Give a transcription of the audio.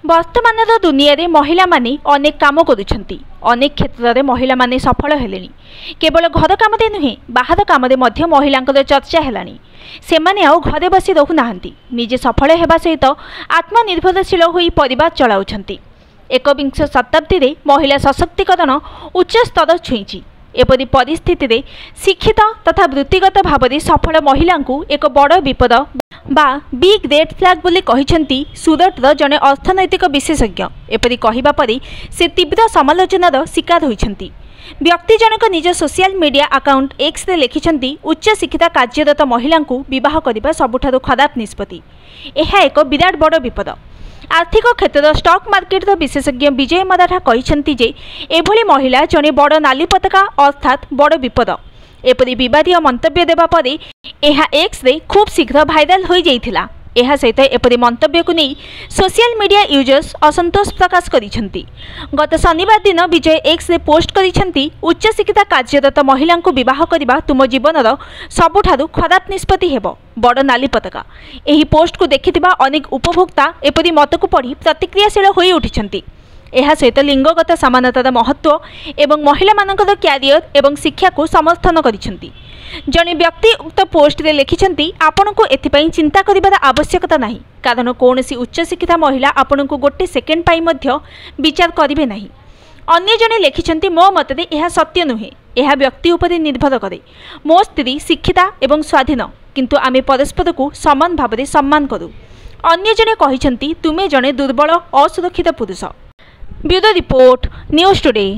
वर्तमान दुनिया रे महिला माने अनेक काम करुछंती। अनेक क्षेत्र में महिला माने सफल हेलेनी। केवल घर काम दे नुहे बाहर काम दे मध्य महिलांकर चर्चा हेलानी। सेमाने आउ घरे बसी रहु नाहंती। निजे सफल हेबा सहित आत्मनिर्भरशील होई परिवार चलाउछंती। एकविंश शताब्दी रे महिला सशक्तिकरण उच्च स्तर छुईची। एपरि परिस्थिति रे शिक्षित तथा वृत्तिगत भाव में सफल महिला को एक बड़ विपद बा बिग रेड फ्लैग बोली कहिसेंती सूरतर जने अर्थनैतिक विशेषज्ञ। एपरि कहिबा परि से तीव्र समालोचनार शिकार होइछंती। व्यक्ति जनक निज social media account X ray लिखिछंती उच्च शिक्षिता कार्यरत महिला को विवाह करबा सबुठारु खराब निष्पत्ति। एहा एक विराट बड़ विपद। आर्थिक क्षेत्र स्टॉक मार्केट विशेषज्ञ विजय मराठा कहिसेंती जे एभली महिला जने बड़ नाली पताका अर्थात बड़ विपद। एपरि विवादीय मंतव्य देबा परे एहा एक्स रे खूब शीघ्र भाइराल हो जाइथिला। एहा सहित एपरि मंतव्य को नहीं सोशल मीडिया यूजर्स असंतोष प्रकाश करिसेंती। गत शनिवार दिन विजय एक्स रे पोस्ट करिसेंती उच्च शिक्षिता कार्यरत महिला को विवाह करबा तुम जीवनर सबुठारु खराब निष्पत्ति हेबो बड़ नाली पताका। एही पोस्ट को देखिथिबा अनेक उपभोक्ता एपरि मत को पढ़ी प्रतिक्रियाशील होई उठिछंती। एहा सहित लिंगगत समानतार महत्व एवं महिला मानकर क्यारियर एवं शिक्षा को समर्थन करिसेंती। जने व्यक्ति उक्त पोस्ट रे लिखिछंती आपण को एथिपई चिंता करिबार आवश्यकता नाही, कारण कोनसी उच्च शिक्षिता महिला आपण को गोटे सेकेंड पाई मध्य विचार करिवे नाही। अन्य जने लिखिछंती मो मतरे एहा सत्य नुहे, एहा व्यक्ति उपरे निर्भर करे। मो स्त्री शिक्षिता एवं स्वाधीन, किंतु आमे परस्पर को समान भाव सम्मान करू। अन्य जने कहिछंती तुमे जने दुर्बल असुरक्षित पुरुष। Bureau report news today.